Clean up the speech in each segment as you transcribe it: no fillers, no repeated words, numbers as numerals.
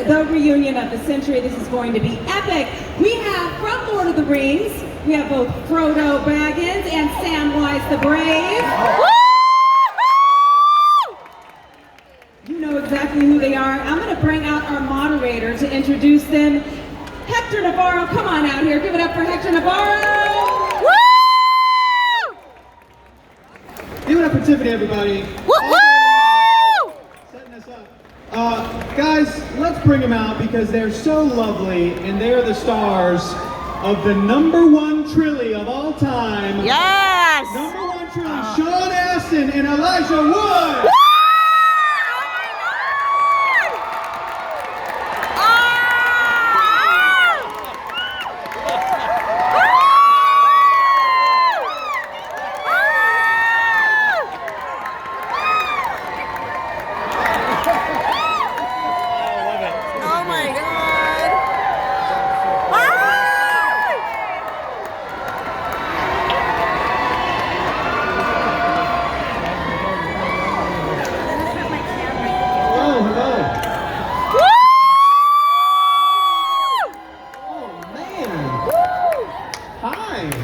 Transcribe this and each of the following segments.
the reunion of the century. This is going to be epic. We have from Lord of the Rings, we have both Frodo Baggins and Samwise the Brave. You know exactly who they are. I'm going to bring out our moderator to introduce them. Hector Navarro, come on out here. Give it up for Hector Navarro. Woo! Give it up for Tiffany, everybody. Woo! Setting us up. Guys, let's bring them out because they're so lovely and they're the stars of the #1 Trilly of all time. Yes! #1 Trilly, Sean Astin and Elijah Wood.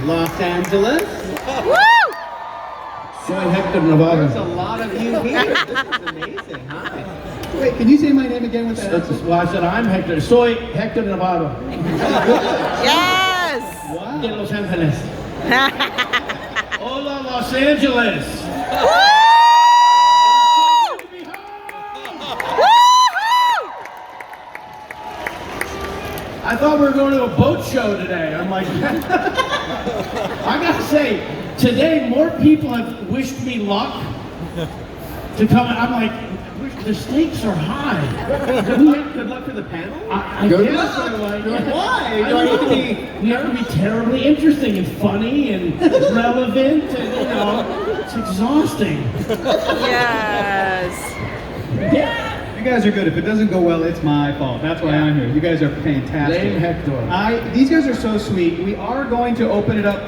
Los Angeles. Woo! Soy Hector Navarro. There's a lot of you here. This is amazing. Hi. Wait, can you say my name again with that? Well, I said I'm Hector. Soy Hector Navarro. Yes! Wow. De Los Angeles. Hola, Los Angeles. I thought we were going to a boat show today. I'm like, I gotta say, today more people have wished me luck to come. I'm like, the stakes are high. Good luck for the panel. I Good guess luck. I like. Why? We have to be terribly interesting and funny and relevant, and it's exhausting. Yes! Yeah. You guys are good. If it doesn't go well, it's my fault. That's why I'm here. You guys are fantastic. Name Hector. These guys are so sweet. We are going to open it up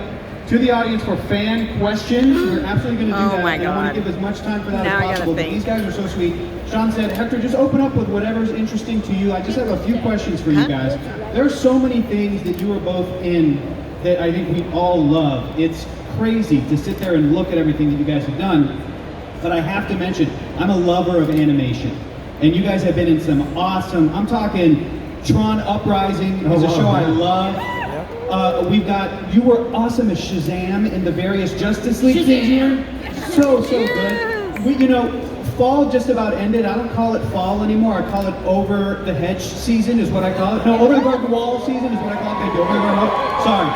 to the audience for fan questions. We're absolutely going to do that. Oh my I want God. to give as much time for that Now I as gotta possible. But think. these guys are so sweet. Sean said, Hector, just open up with whatever's interesting to you. I just have a few questions for you guys. There are so many things that you are both in that I think we all love. It's crazy to sit there and look at everything that you guys have done. But I have to mention, I'm a lover of animation. And you guys have been in some awesome, I'm talking Tron Uprising is a show I love. We've got, you were awesome as Shazam in the various Justice League things here. So good. We, fall just about ended. I don't call it fall anymore. I call it over the hedge season is what I call it. No, over the garden wall season is what I call it. Thank you. Over the garden wall. Sorry.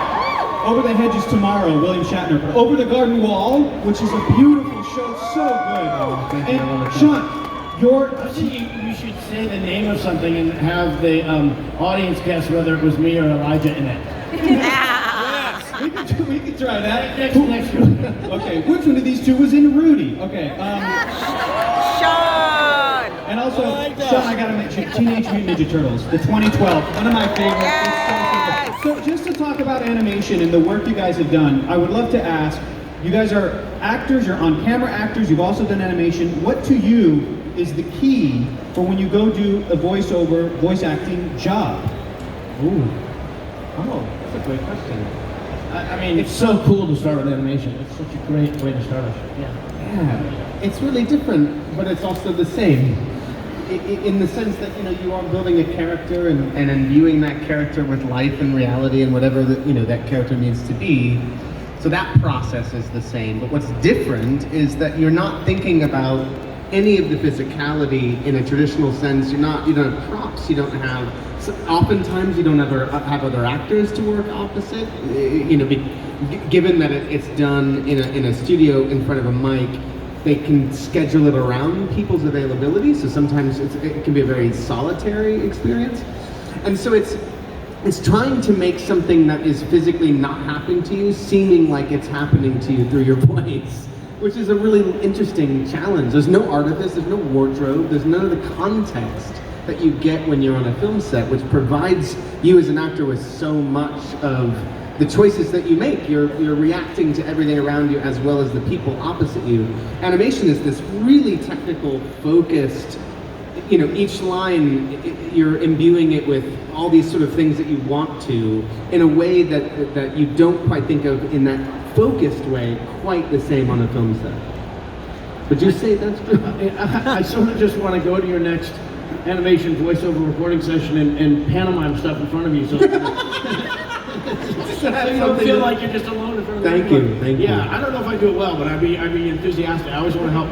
Over the Hedge is tomorrow, William Shatner. But Over the Garden Wall, which is a beautiful show, so good. And Sean, I think you should say the name of something and have the audience guess whether it was me or Elijah in it. Yes, we could try that. Next one. Okay, which one of these two was in Rudy? Okay. Sean! And also, Sean, I gotta mention Teenage Mutant Ninja Turtles, the 2012, one of my favorites. Yes. So just to talk about animation and the work you guys have done, I would love to ask, you guys are actors, you're on-camera actors, you've also done animation. What to you is the key for when you go do a voiceover, voice acting job? Ooh. Oh, that's a great question. I mean, it's so cool to start with animation. It's such a great way to start a show. Yeah, it's really different, but it's also the same. In the sense that, you are building a character and imbuing that character with life and reality and whatever that character needs to be. So that process is the same. But what's different is that you're not thinking about any of the physicality in a traditional sense. You don't have props, you don't have, oftentimes you don't ever have other actors to work opposite. Given that it's done in a studio in front of a mic, they can schedule it around people's availability. So sometimes it can be a very solitary experience. And so it's trying to make something that is physically not happening to you seeming like it's happening to you through your voice, which is a really interesting challenge. There's no artifice, there's no wardrobe, there's none of the context that you get when you're on a film set, which provides you as an actor with so much of the choices that you make. You're reacting to everything around you as well as the people opposite you. Animation is this really technical, focused you know, each line, you're imbuing it with all these sort of things that you want to, in a way that you don't quite think of in that focused way, quite the same on a film set. Would you say that's true? I sort of just want to go to your next animation voiceover recording session and pantomime stuff in front of you, so you don't feel like you're just alone in front of the Thank camera. you, thank you. Yeah, I don't know if I do it well, but I'd be enthusiastic. I always want to help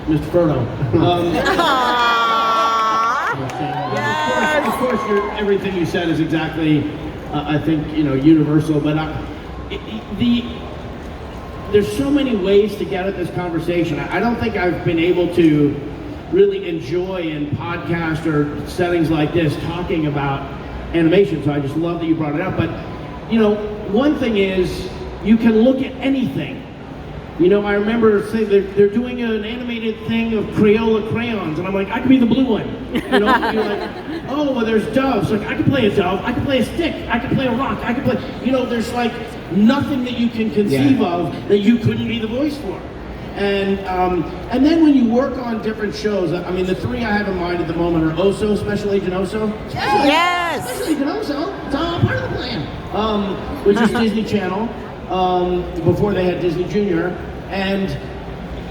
Mr. Frodo. Of course, everything you said is exactly, I think, universal. But there's so many ways to get at this conversation. I don't think I've been able to really enjoy in podcast or settings like this talking about animation. So I just love that you brought it up. But one thing is you can look at anything. I remember saying they're doing an animated thing of Crayola crayons, and I'm like, I could be the blue one. You're like, oh, well, there's doves. Like, I could play a dove. I could play a stick. I could play a rock. I could play. There's like nothing that you can conceive of that you couldn't be the voice for. And then when you work on different shows, I mean, the three I have in mind at the moment are Oso, Special Agent Oso. Yes. Special Agent Oso. It's all part of the plan. Which is Disney Channel. Before they had Disney Junior. And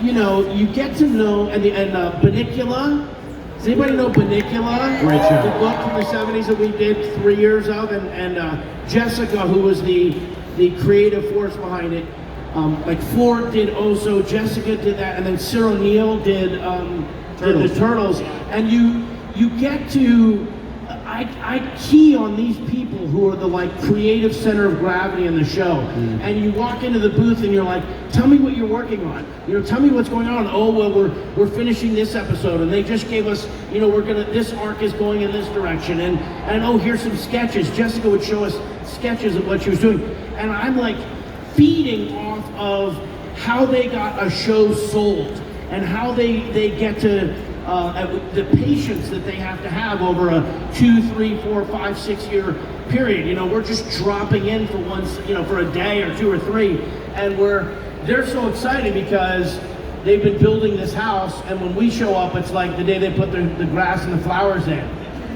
you get to know, and Bunnicula. Does anybody know Bunnicula? Great show. The book from the 70s that we did 3 years of, and Jessica, who was the creative force behind it. Like Ford did Oso, Jessica did that, and then Cyril Neal did the Turtles. And you get to, I key on these people who are the like creative center of gravity in the show. And you walk into the booth and you're like, tell me what you're working on. Tell me what's going on. Oh, well, we're finishing this episode, and they just gave us, this arc is going in this direction, and oh, here's some sketches. Jessica would show us sketches of what she was doing, and I'm like feeding off of how they got a show sold and how they get to the patience that they have to have over a 2, 3, 4, 5, 6 year period. We're just dropping in for for a day or 2 or 3, and they're so excited because they've been building this house, and when we show up, it's like the day they put the grass and the flowers in.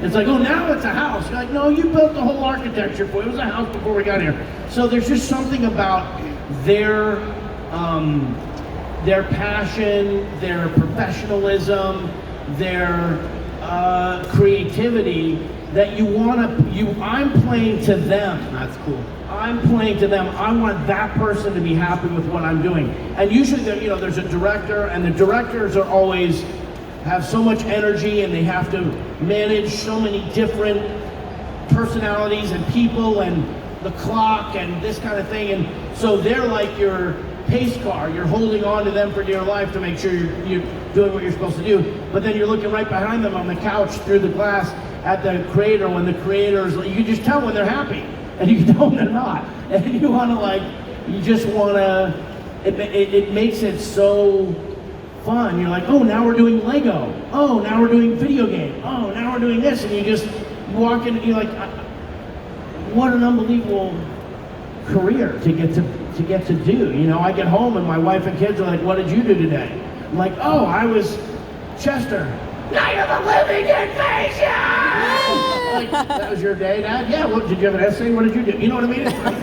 It's like, oh, now it's a house. You're like, no, you built the whole architecture for it. It was a house before we got here. So there's just something about their passion, their professionalism, their creativity that I'm playing to them. That's cool. I'm playing to them. I want that person to be happy with what I'm doing. And usually, there's a director, and the directors are always have so much energy, and they have to manage so many different personalities and people and the clock and this kind of thing. And so they're like your pace car. You're holding on to them for dear life to make sure you're doing what you're supposed to do. But then you're looking right behind them on the couch through the glass at the creator when the creators, you can just tell when they're happy, and you can tell when they're not. And you want to it makes it so fun. You're like, oh, now we're doing Lego. Oh, now we're doing video game. Oh, now we're doing this. And you walk in and you're like, what an unbelievable career to get to do. I get home and my wife and kids are like, what did you do today? I'm like, oh, I was Chester. Night of the Living Invasion! Like, that was your day, Dad? Yeah, did you have an essay? What did you do? You know what I mean? It's like,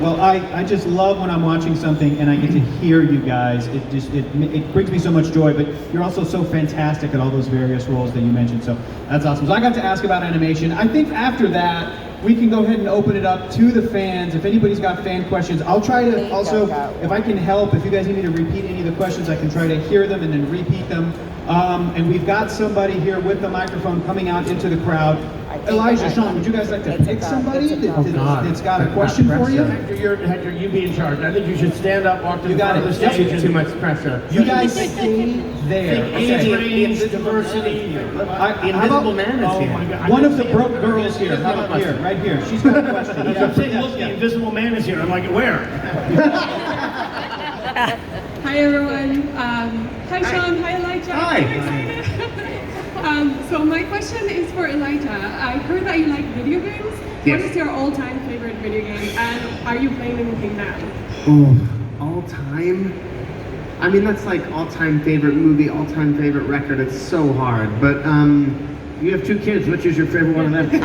Well, I just love when I'm watching something and I get to hear you guys. It brings me so much joy, but you're also so fantastic at all those various roles that you mentioned, so that's awesome. So I got to ask about animation. I think after that, we can go ahead and open it up to the fans. If anybody's got fan questions, I'll try to also, if I can help, if you guys need me to repeat any of the questions, I can try to hear them and then repeat them. And we've got somebody here with the microphone coming out into the crowd. Elijah, Sean, would you guys like to pick somebody that's got a question for you? Hector, you be in charge. I think you should stand up, walk to the front of the stage. Too much pressure. You guys stay there. Age range, diversity. The Invisible Man is here. My God. One of the broke girls here. How about here? Right here. She's got a question. I'm saying, look, the Invisible Man is here. I'm like, where? Hi everyone. Hi Sean. Hi Elijah. Hi. I'm excited. So my question is for Elijah. I heard that you like video games. Yes. What is your all-time favorite video game, and are you playing anything now? Ooh, all time? I mean, that's like all-time favorite movie, all-time favorite record. It's so hard, but You have 2 kids. Which is your favorite one of them?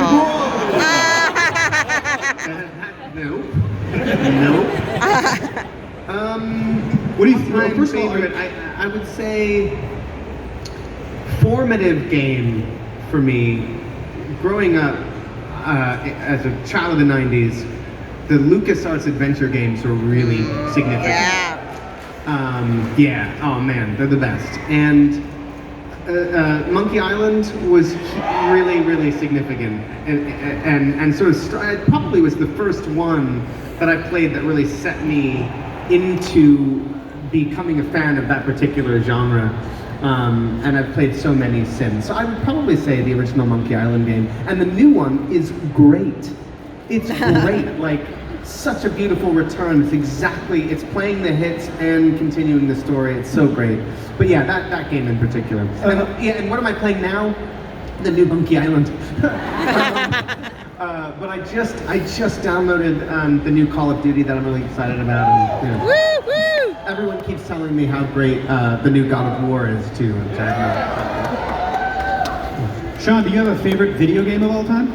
nope. Nope. What do you all-time first of all, favorite? I would say formative game for me. Growing up as a child of the '90s, the LucasArts adventure games were really significant. Yeah. Yeah, oh man, they're the best. And Monkey Island was really, really significant, and sort of probably was the first one that I played that really set me into becoming a fan of that particular genre. And I've played so many since. So I would probably say the original Monkey Island game, and the new one is great. It's great, like such a beautiful return. It's playing the hits and continuing the story. It's so great. But yeah, that game in particular. And what am I playing now? The new Monkey Island. But I just downloaded the new Call of Duty that I'm really excited about. And, Woo, woo! everyone keeps telling me how great the new God of War is too. Sean, do you have a favorite video game of all time?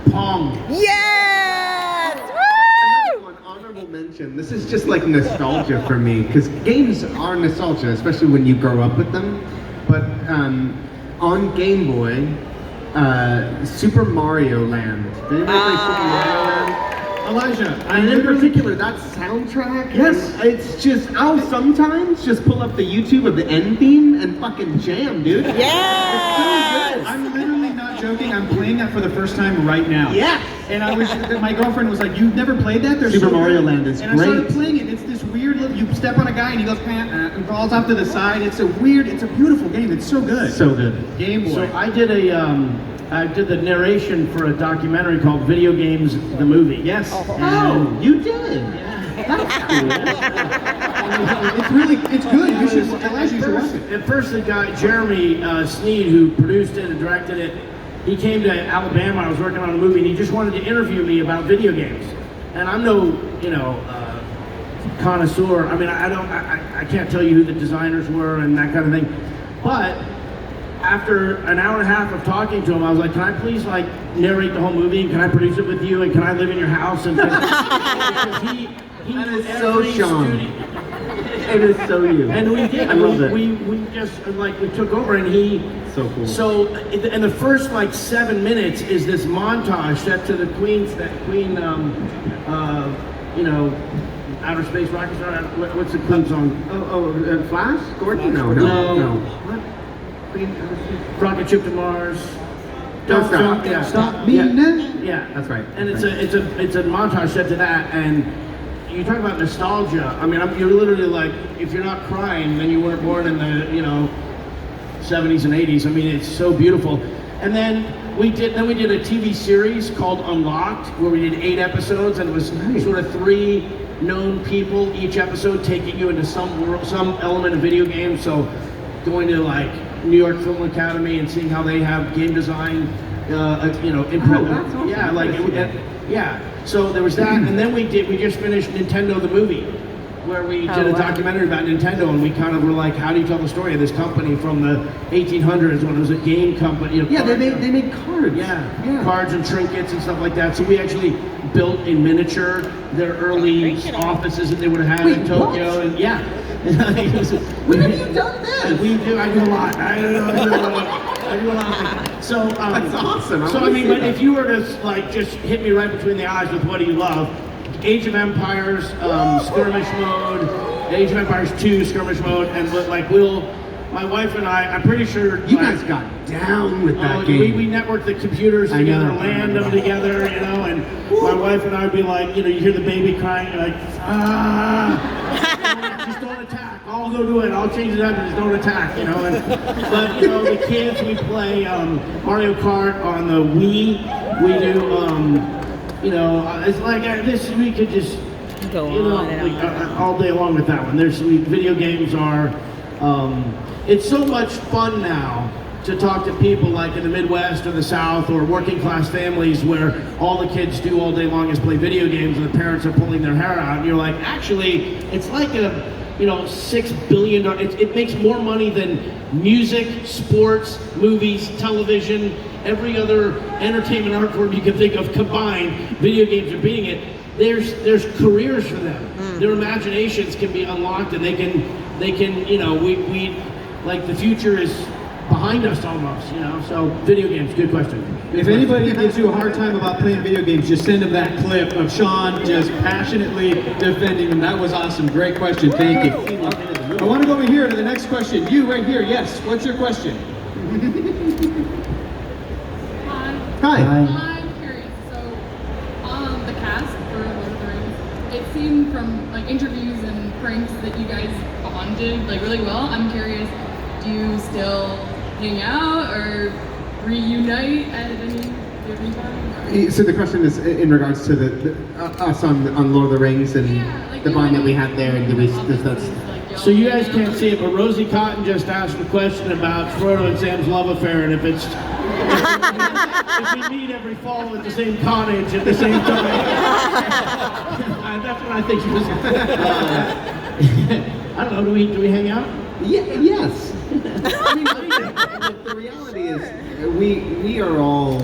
Pong. Yes! Another Woo! one, honorable mention. This is just like nostalgia for me, because games are nostalgia, especially when you grow up with them. But on Game Boy, Super Mario Land. Did anybody play Super Mario Land? Elijah, And in particular, that soundtrack, Yes. it's just, I'll sometimes just pull up the YouTube of the end theme and fucking jam, dude. Yes! I'm literally not joking. I'm playing that for the first time right now. Yes. And I wish that my girlfriend was like, "You've never played that? They're Super so Mario good." Land is and I started great. playing it. It's this weird. You step on a guy and he goes and falls off to the side. It's a beautiful game. It's so good. So good. Game Boy. So I did the narration for a documentary called Video Games the Movie. Yes. Oh, you did? That's cool. It's good. You should. Elijah, you should watch it. At first, the guy, Jeremy Sneed, who produced it and directed it, he came to Alabama. I was working on a movie, and he just wanted to interview me about video games. And I'm no, connoisseur. I mean, I can't tell you who the designers were and that kind of thing. But after an hour and a half of talking to him, I was like, "Can I please narrate the whole movie? And can I produce it with you? And can I live in your house?" And because he That knew is so every Sean. studio. It is so you. And we did. I love it. We just we took over, and he. So cool. So in the first 7 minutes is this montage set to the Queen, outer space rocket star. What's the Queen song? Flash? Gordon? No. What? Queen? Rocket ship to Mars. Don't stop. Yeah. Stop me Yeah. now. Yeah, That's right. And it's a montage set to that, and you talk about nostalgia. I mean, you're literally like, if you're not crying, then you weren't born in the 70s and 80s. I mean, it's so beautiful. And then we did a TV series called Unlocked, where we did 8 episodes, and it was sort of 3 known people each episode taking you into some element of video games. So going to New York Film Academy and seeing how they have game design, that's awesome. Yeah, yeah. So there was that, and then we just finished Nintendo the movie, where we did a documentary about Nintendo, and we kind of were like, how do you tell the story of this company from the 1800s when it was a game company? Yeah, they made cards. Yeah, cards and trinkets and stuff like that. So we actually built in miniature their early offices that they would have had in Tokyo, what? and yeah. When have you done this? I do a lot. I do a lot of things. So That's awesome. So I mean, but if you were to just hit me right between the eyes with what do you love? Age of Empires, skirmish mode, Age of Empires 2 skirmish mode, and my wife and I'm pretty sure You guys got down with that game. We networked the computers together, land them together, and my wife and I would be like, you hear the baby crying, you're like, just don't attack. I'll go do it. I'll change it up, and just don't attack, But the kids, we play Mario Kart on the Wii. We do, it's like this. We could just Go on and on. all day long with that one. Video games are. It's so much fun now to talk to people in the Midwest or the South or working class families where all the kids do all day long is play video games and the parents are pulling their hair out, and you're like, actually, it's like a $6 billion. It makes more money than music, sports, movies, television, every other entertainment art form you can think of combined. Video games are beating it. There's careers for them. Their imaginations can be unlocked, and they can we like the future is behind us almost, So video games, good question. If anybody gives you a hard time about playing video games, just send them that clip of Sean just passionately defending them. That was awesome. Great question. Thank you. I want to go over here to the next question. You right here. Yes. What's your question? Hi. Hi. I'm curious. So, the cast for Lord of the Rings, it seemed from like interviews and pranks that you guys bonded like really well. I'm curious, do you still hang out or reunite at any given time? So the question is in regards to the us on Lord of the Rings and Like the bond that we had there, and that's. So you guys can't see it, but Rosie Cotton just asked a question about Frodo and Sam's love affair, and if we meet every fall at the same cottage at the same time. That's what I think she was. I don't know. Do we hang out? Yes. I mean, the reality is, we are all.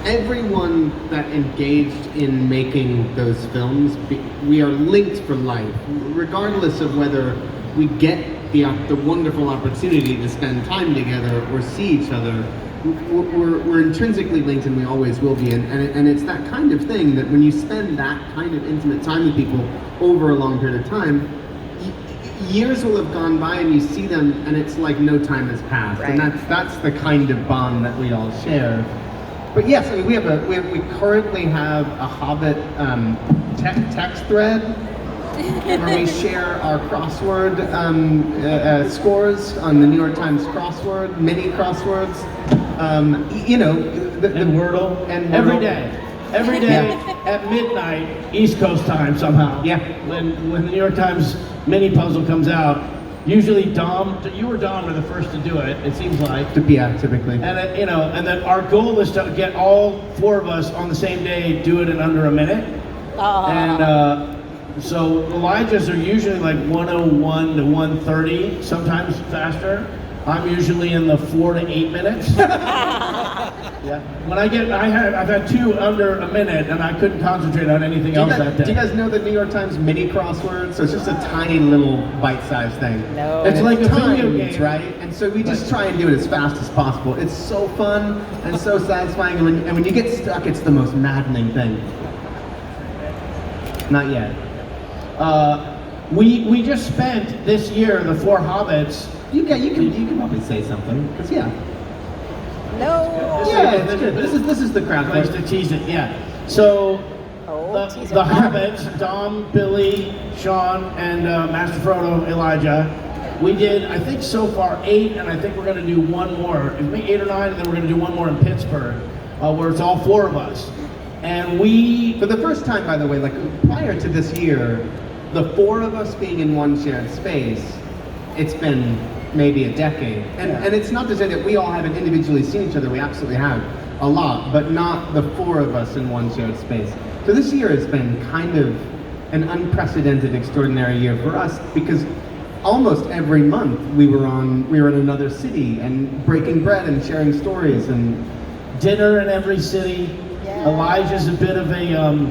Everyone that engaged in making those films, we are linked for life, regardless of whether we get the wonderful opportunity to spend time together or see each other. We're intrinsically linked, and we always will be. And it's that kind of thing that when you spend that kind of intimate time with people over a long period of time, years will have gone by and you see them and it's like no time has passed. Right. And that's the kind of bond that we all share. But yes, I mean, we currently have a Hobbit text thread where we share our crossword scores on the New York Times crossword, mini crosswords. And Wordle. And every Wordle. Every day at midnight, East Coast time somehow. Yeah. When the New York Times mini puzzle comes out, usually Dom were the first to do it. It seems like. Yeah, typically. And and then our goal is to get all four of us on the same day, do it in under a minute. And so Elijah's are usually like 101 to 130, sometimes faster. I'm usually in the 4 to 8 minutes. Yeah. When I've had two under a minute, and I couldn't concentrate on anything else that day. Do you guys know the New York Times mini crossword? So it's just a tiny little bite-sized thing. No. It's like a video game, right? And so we just try and do it as fast as possible. It's so fun and so satisfying, and when you get stuck, it's the most maddening thing. Not yet. We just spent this year the four hobbits. You can probably say something, because No. Yeah, this is the crowd. Nice to tease it, yeah. So Tease the it. hobbits, Dom, Billy, Sean, and Master Frodo, Elijah. We did, I think so far 8, and I think we're going to do one more. It may be 8 or 9, and then we're going to do one more in Pittsburgh, where it's all 4 of us. And for the first time, by the way, like prior to this year, the 4 of us being in one shared space, it's been maybe a decade. And it's not to say that we all haven't individually seen each other, we absolutely have a lot, but not the 4 of us in one shared space. So this year has been kind of an unprecedented, extraordinary year for us, because almost every month we were in another city and breaking bread and sharing stories and dinner in every city. Yeah. Elijah's a bit of a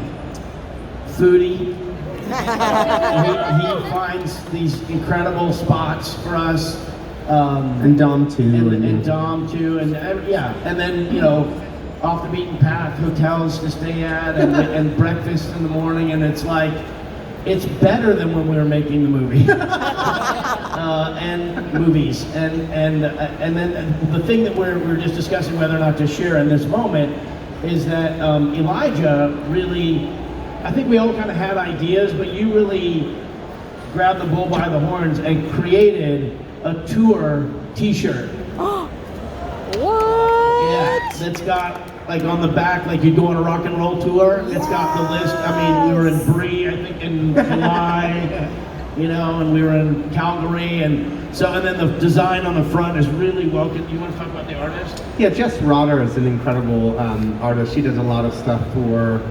foodie. he finds these incredible spots for us. And Dom too. And Dom too. And then, off the beaten path, hotels to stay at and breakfast in the morning. And it's like, it's better than when we were making the movie. And movies. And then the thing that we're just discussing whether or not to share in this moment is that Elijah really, I think we all kind of had ideas, but you really grabbed the bull by the horns and created a tour t-shirt. What? Yeah, that's got, like on the back, like you go on a rock and roll tour, it's got the list. I mean, we were in Bree, I think in July, and we were in Calgary, and then the design on the front is really welcome. You want to talk about the artist? Yeah, Jess Rotter is an incredible artist. She does a lot of stuff for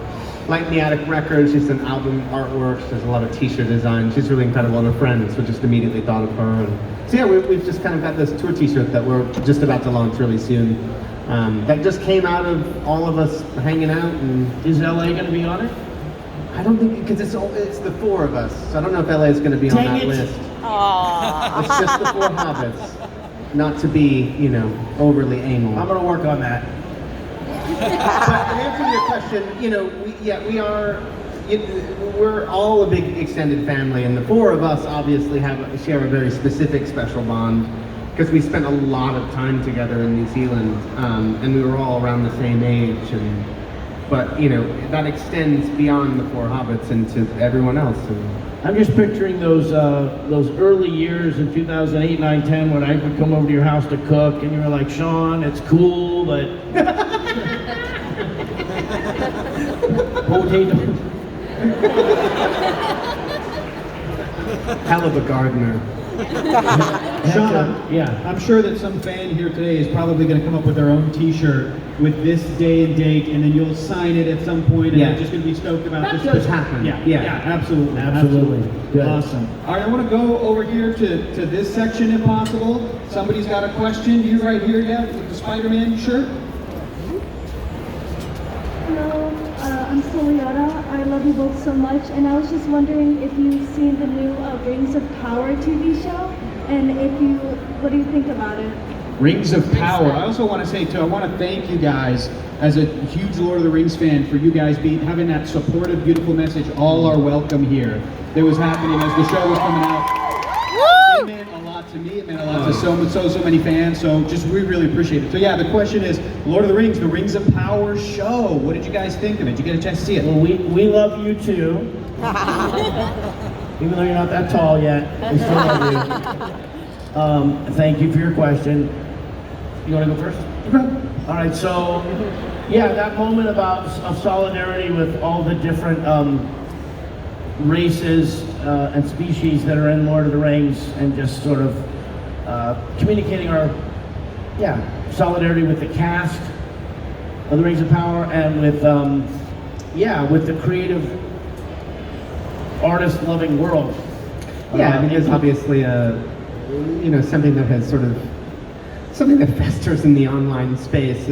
Light in the Attic Records, she's an album artwork, she does a lot of t-shirt design. She's really incredible, and her friends, so just immediately thought of her. And so yeah, we've just kind of got this tour t-shirt that we're just about to launch really soon. That just came out of all of us hanging out. And Is LA going to be on it? I don't think, because it's the four of us, so I don't know if LA is going to be on Dang that it. list. Aww. It's just the four hobbits. Not to be, overly anal. I'm going to work on that. But in answer to your question, we're all a big extended family, and the four of us obviously share a very specific special bond because we spent a lot of time together in New Zealand, and we were all around the same age, but that extends beyond the four hobbits into everyone else. And I'm just picturing those early years in 2008, 9, 10 when I would come over to your house to cook, and you were like, Sean, it's cool, but potato. hell of a gardener. Sean, Yeah. I'm sure that some fan here today is probably going to come up with their own t-shirt with this day and date, and then you'll sign it at some point, and Yeah. they're just going to be stoked about That this. does happen. Yeah, Yeah. absolutely. Absolutely. Good. Awesome. All right, I want to go over here to this section if possible. Somebody's got a question. You right here, yeah, with the Spider-Man shirt. Hello, I'm Soliana. I love you both so much, and I was just wondering if you've seen the new Rings of Power TV show, and what do you think about it? Rings of Power. I also want to say, too, I want to thank you guys, as a huge Lord of the Rings fan, for you guys having that supportive, beautiful message, all are welcome here, that was happening as the show was coming out. It meant a lot to me, it meant a lot to so many fans, so we really appreciate it. So yeah, the question is, Lord of the Rings, the Rings of Power show. What did you guys think of it? Did you get a chance to see it? Well, we love you too. Even though you're not that tall yet, we still love you. Thank you for your question. You want to go first? All right, so yeah, that moment of solidarity with all the different races and species that are in Lord of the Rings, and just sort of communicating our solidarity with the cast of the Rings of Power, and with the creative artist loving world. Yeah, I mean, it's obviously something that has something that festers in the online space.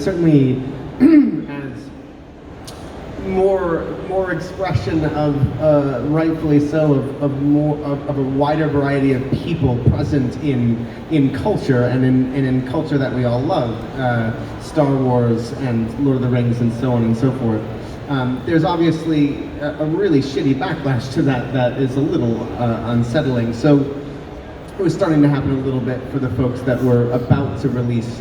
Certainly has more expression of, rightfully so, of a wider variety of people present in culture, and in culture that we all love, Star Wars and Lord of the Rings and so on and so forth. There's obviously a really shitty backlash to that is a little unsettling. So it was starting to happen a little bit for the folks that were about to release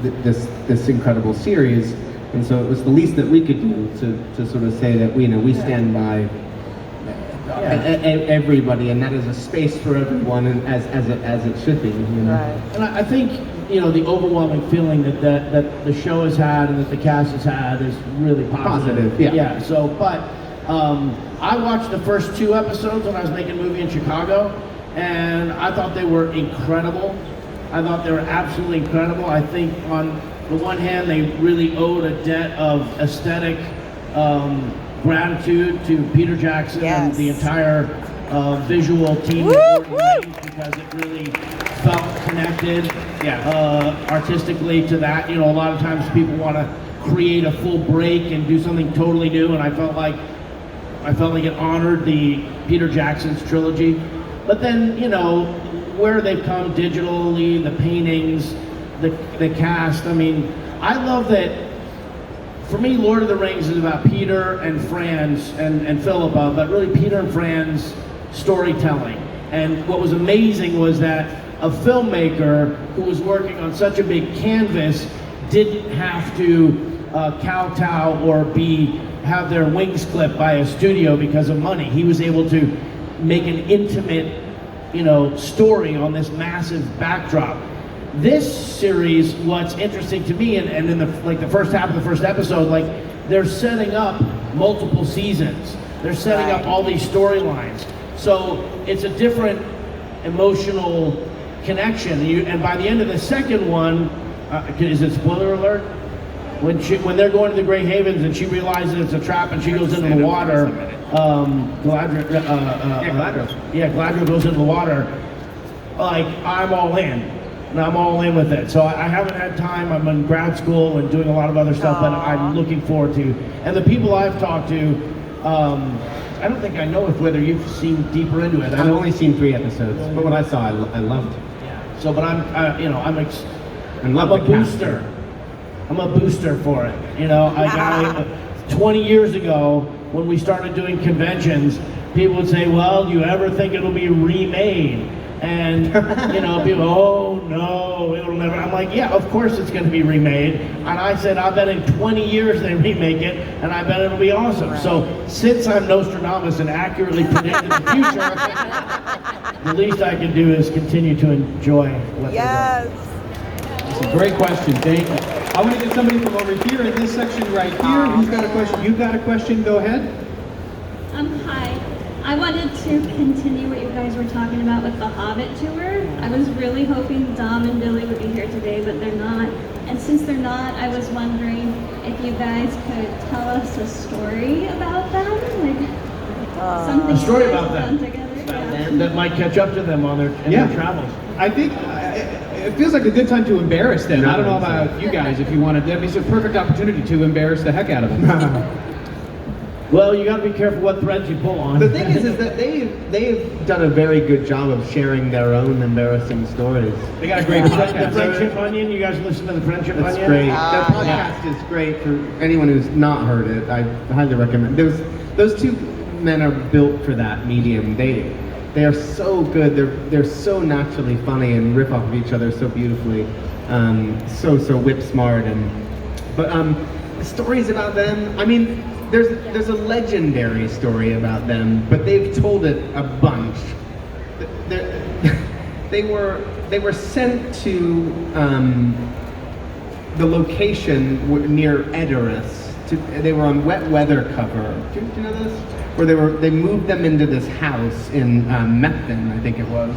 this incredible series, and so it was the least that we could do to sort of say that we stand by everybody, and that is a space for everyone, and as it should be. Right. And I think the overwhelming feeling that the show has had and that the cast has had is really positive. Positive, yeah. Yeah. So, but I watched the first 2 episodes when I was making a movie in Chicago, and I thought they were incredible. I thought they were absolutely incredible. I think on the one hand, they really owed a debt of aesthetic gratitude to Peter Jackson and the entire visual team of Lord of the Rings, because it really felt connected artistically to that. A lot of times people want to create a full break and do something totally new, and I felt like it honored the Peter Jackson's trilogy. But then, where they've come digitally, the paintings, the cast. I mean, I love that. For me, Lord of the Rings is about Peter and Fran's and Philippa, but really Peter and Fran's storytelling. And what was amazing was that a filmmaker who was working on such a big canvas didn't have to kowtow or have their wings clipped by a studio because of money. He was able to make an intimate, story on this massive backdrop. This series, what's interesting to me, and in the first half of the first episode, they're setting up multiple seasons. They're setting up all these storylines. So it's a different emotional connection. And by the end of the second one, is it spoiler alert? when they're going to the Grey Havens and she realizes it's a trap and she goes into the water, Galadriel goes into the water, like, I'm all in. And I'm all in with it. So I haven't had time. I'm in grad school and doing a lot of other stuff, but I'm looking forward to. And the people I've talked to, I don't think I know whether you've seen deeper into it. I've only seen 3 episodes, but what I saw, I loved. So, but I'm a the booster. I'm a booster for it. You know, 20 years ago when we started doing conventions, people would say, "Well, do you ever think it'll be remade?" And you know, people, "Oh no, it'll never." I'm like, "Yeah, of course it's going to be remade." And I said, "I bet in 20 years they remake it, and I bet it'll be awesome." Right. So since I'm Nostradamus and accurately predicted the future, the least I can do is continue to enjoy what they're doing. It's a great question. Thank you. I want to get somebody from over here in this section right here. Who's got a question? You've got a question? Go ahead. Hi. I wanted to continue what you guys were talking about with the Hobbit tour. I was really hoping Dom and Billy would be here today, but they're not. And since they're not, I was wondering if you guys could tell us a story about them, like something. A story you guys about them. done together. Yeah. That might catch up to them on their travels. I think it feels like a good time to embarrass them. I don't know about you guys if you wanted. That'd be a perfect opportunity to embarrass the heck out of them. Well, you got to be careful what threads you pull on. The thing is that they've done a very good job of sharing their own embarrassing stories. They got a great podcast. The Friendship Onion. You guys listen to the Friendship It's Onion? great. Their podcast is great for anyone who's not heard it. I highly recommend. Those 2 men are built for that medium. They are so good. They're so naturally funny and riff off of each other so beautifully. So whip smart but stories about them. I mean, there's a legendary story about them, but they've told it a bunch. They were sent to the location near Edoras. They were on wet weather cover. Do you know this? Where they moved them into this house in Methven, I think it was,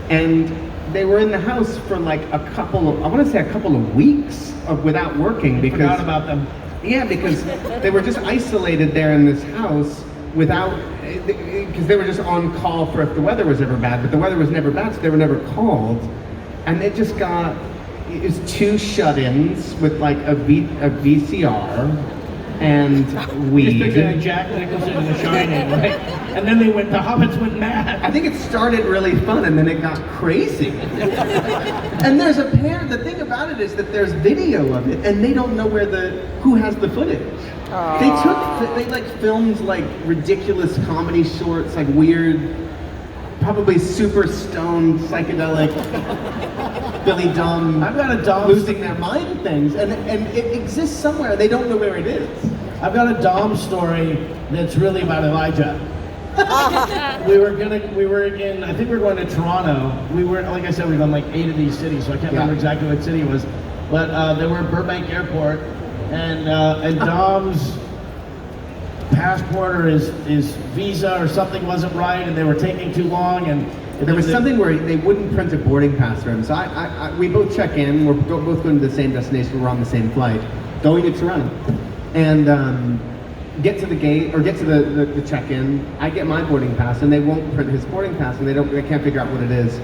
and they were in the house for like a couple of weeks without working because forgot about them. Yeah, because they were just isolated there in this house because they were just on call for if the weather was ever bad, but the weather was never bad, so they were never called, and it was 2 shut-ins with like a VCR and weed. Just picture Jack Nicholson in The Shining, right? And then the hobbits went mad. I think it started really fun and then it got crazy. And there's the thing about it is that there's video of it and they don't know who has the footage. They like filmed like ridiculous comedy shorts, like weird, probably super stoned, psychedelic, Billy Dom, I've got a Dom losing their mind things, and it exists somewhere. They don't know where it is. I've got a Dom story that's really about Elijah. we were in, I think we were going to Toronto. We were, like I said, we've done like 8 of these cities, so I can't remember exactly what city it was. But they were at Burbank Airport, and Dom's passport or his visa or something wasn't right, and they were taking too long, and there was something where they wouldn't print a boarding pass for him. So we both check in. We're both going to the same destination. We're on the same flight, going to Toronto, and get to the gate or get to the check-in. I get my boarding pass, and they won't print his boarding pass, and they can't figure out what it is.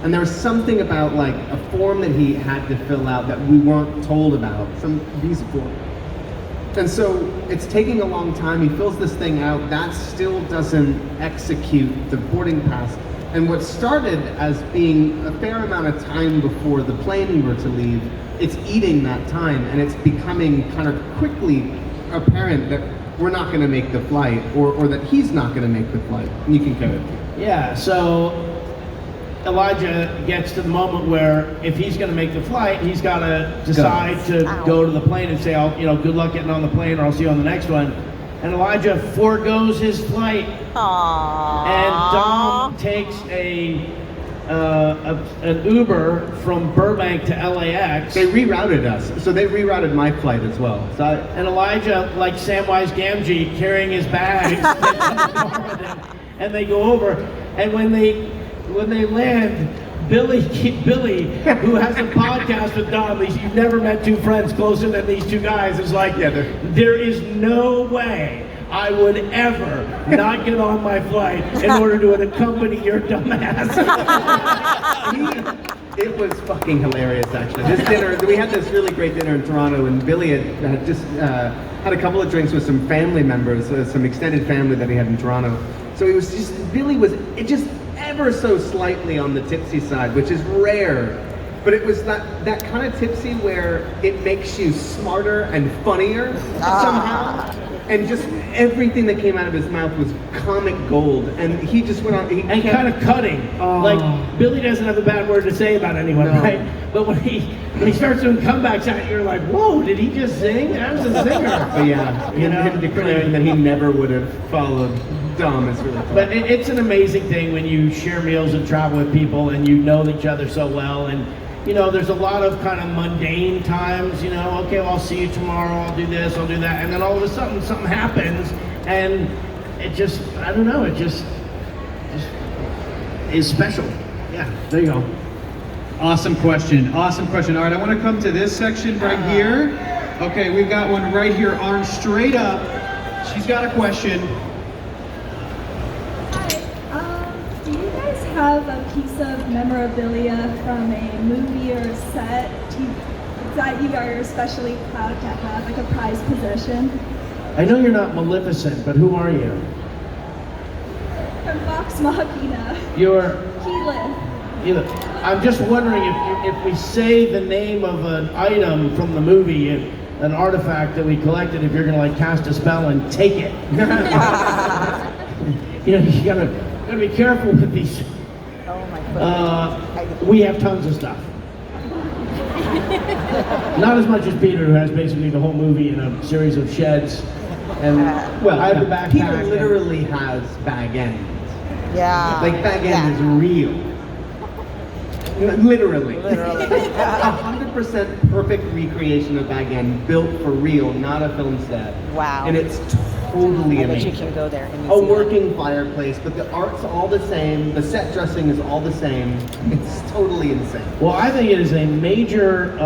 And there was something about like a form that he had to fill out that we weren't told about, some visa form. And so it's taking a long time. He fills this thing out. That still doesn't execute the boarding pass. And what started as being a fair amount of time before the plane were to leave, it's eating that time, and it's becoming kind of quickly apparent that we're not going to make the flight, or that he's not going to make the flight. And you can go. Yeah, so Elijah gets to the moment where if he's going to make the flight, he's got to decide to go to the plane and say, good luck getting on the plane, or I'll see you on the next one. And Elijah forgoes his flight. Aww. And Dom takes an Uber from Burbank to LAX. They rerouted us, so they rerouted my flight as well. And Elijah, like Samwise Gamgee, carrying his bags, and they go over. And when they land, Billy, who has a podcast with Dom, you've never met two friends closer than these two guys, is like, there is no way I would ever not get on my flight in order to accompany your dumbass. It was fucking hilarious, actually. This dinner, we had this really great dinner in Toronto, and Billy had just had a couple of drinks with some family members, some extended family that he had in Toronto. So Billy was just ever so slightly on the tipsy side, which is rare. But it was that kind of tipsy where it makes you smarter and funnier somehow. And just everything that came out of his mouth was comic gold. And he just went on. And kind of cutting. Like, Billy doesn't have a bad word to say about anyone, right? But when he starts doing comebacks at you, you're like, whoa, did he just sing? That was a singer. But yeah, him declaring that he never would have followed Dom is really fun. But it's an amazing thing when you share meals and travel with people and you know each other so well. And you know, there's a lot of kind of mundane times, you know, okay, well, I'll see you tomorrow, I'll do this, I'll do that, and then all of a sudden something happens, and it just, I don't know, it just is special. Yeah, there you go. Awesome question. Awesome question. All right, I want to come to this section right here. Okay, we've got one right here, arm straight up. She's got a question. Do you guys have a piece of memorabilia from a movie or a set that you are especially proud to have, like a prized possession? I know you're not Maleficent, but who are you? From Vox Machina. You're... Keyleth. I'm just wondering if we say the name of an item from the movie, an artifact that we collected, if you're gonna like cast a spell and take it. You know, you gotta be careful with these. Oh my we have tons of stuff. Not as much as Peter, who has basically the whole movie in a series of sheds. And Well, I have a backpack. Peter literally has bag ends. Yeah. Like bag end is real. Literally. 100% perfect recreation of bag end, built for real, not a film set. Wow. And it's totally I bet amazing. you can go there and A working fireplace, but the art's all the same, the set dressing is all the same. It's totally insane. Well, I think it is a major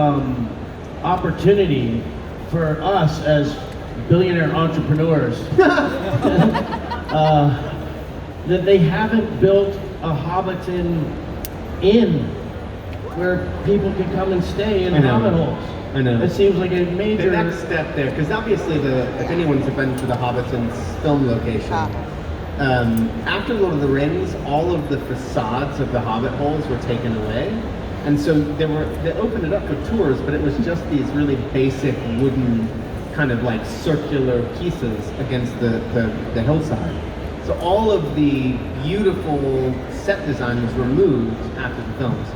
opportunity for us as billionaire entrepreneurs that they haven't built a Hobbiton inn where people can come and stay in Hobbit holes. I know. It seems like a major... The next step there, because obviously if anyone's been to the Hobbiton's film location, after Lord of the Rings, all of the facades of the Hobbit holes were taken away. And so they opened it up for tours, but it was just these really basic wooden kind of like circular pieces against the hillside. So all of the beautiful set design was removed after the films.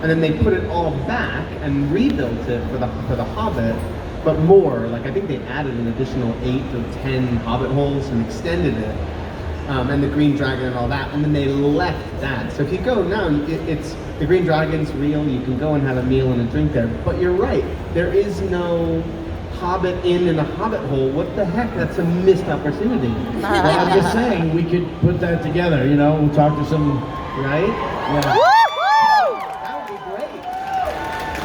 And then they put it all back and rebuilt it for the Hobbit, but more. Like I think they added an additional 8 or 10 Hobbit holes and extended it, and the Green Dragon and all that. And then they left that. So if you go now, it's the Green Dragon's real. You can go and have a meal and a drink there. But you're right, there is no Hobbit inn in a Hobbit hole. What the heck? That's a missed opportunity. Well, I'm just saying we could put that together. You know, we'll talk to some. Right? Yeah.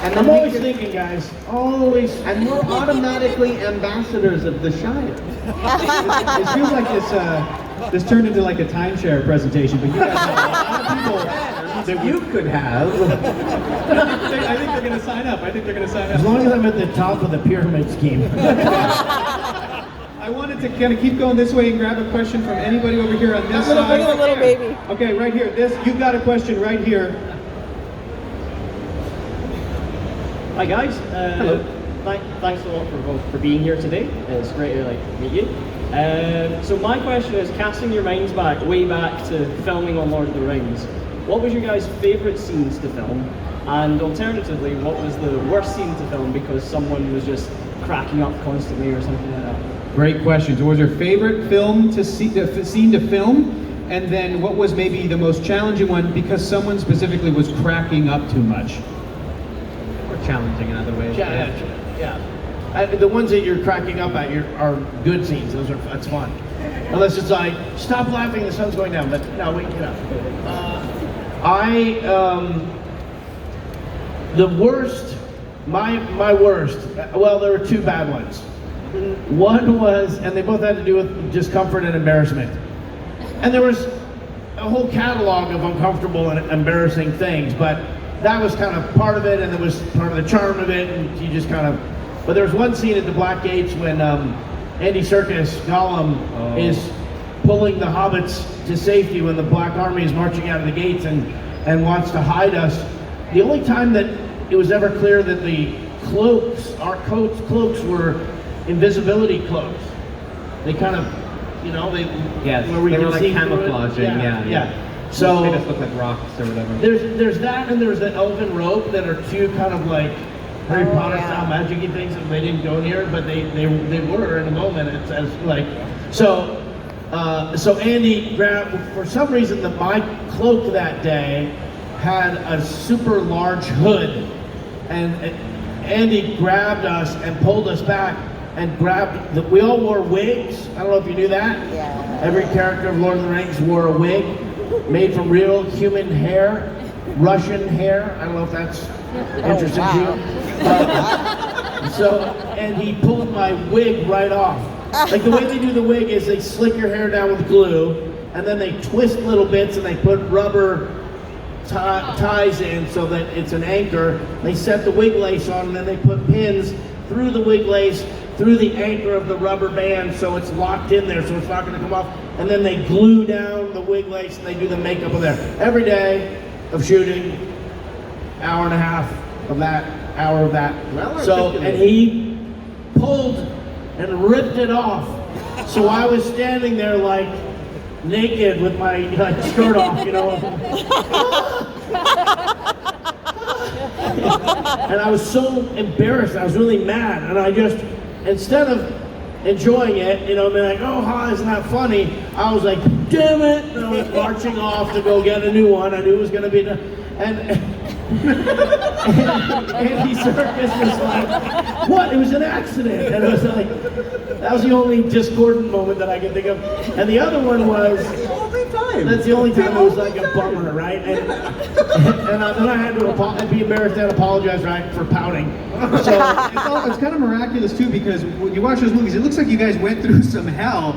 And I'm always thinking, guys, always. And we're automatically ambassadors of the Shire. It feels like this turned into like a timeshare presentation, but you guys have a lot of people that you could have. I think they're going to sign up. As long as I'm at the top of the pyramid scheme. I wanted to kind of keep going this way and grab a question from anybody over here on this side. Little baby. Okay, right here. You've got a question right here. Hi guys. Hello. Thanks a lot for being here today. It's great to meet you. So my question is, casting your minds way back to filming on Lord of the Rings, what was your guys' favourite scenes to film? And alternatively, what was the worst scene to film because someone was just cracking up constantly or something like that? Great question. So what was your favorite scene to film? And then what was maybe the most challenging one because someone specifically was cracking up too much? Challenging in other ways. Yeah. The ones that you're cracking up at are good scenes. That's fun. Unless it's like, stop laughing, the sun's going down. But no, wait, get up. the worst, my worst, well, there were two bad ones. One was, and they both had to do with discomfort and embarrassment. And there was a whole catalog of uncomfortable and embarrassing things, but that was kind of part of it, and it was part of the charm of it, and you just kind of, but there was one scene at the Black Gates when Andy Serkis, Gollum, is pulling the hobbits to safety when the Black Army is marching out of the gates and wants to hide us. The only time that it was ever clear that the cloaks, our cloaks were invisibility cloaks. They kind of, you know, Yes, where we they can were like see through it. camouflaging, yeah. So they just look like rocks or whatever. there's that, and there's the elven rope that are two kind of like Harry Potter yeah. style magic-y things that they didn't go near, but they were in a moment. It's as like so. So Andy grabbed, for some reason, my cloak that day had a super large hood, and Andy grabbed us and pulled us back and grabbed, we all wore wigs. I don't know if you knew that. Yeah. Every character of Lord of the Rings wore a wig made from real human hair, Russian hair. I don't know if that's interesting to you. So, and he pulled my wig right off. Like the way they do the wig is they slick your hair down with glue, and then they twist little bits and they put rubber ties in so that it's an anchor. They set the wig lace on, and then they put pins through the wig lace, through the anchor of the rubber band, so it's locked in there, so it's not going to come off. And then they glue down the wig lace and they do the makeup of there. Every day of shooting, hour and a half of that, hour of that. Well So, articulated. and he pulled and ripped it off. So I was standing there like naked with my skirt off, you know. And I was so embarrassed. I was really mad, and I just, instead of enjoying it, you know, being like, oh, hi, isn't that funny? I was like, damn it! And I was marching off to go get a new one. I knew it was going to be Andy Serkis was like, what? It was an accident. And it was like, that was the only discordant moment that I could think of. And the other one was, that's the only time it was like a bummer, right? And then I had to be embarrassed and apologize, right, for pouting. So It's kind of miraculous too, because when you watch those movies, it looks like you guys went through some hell.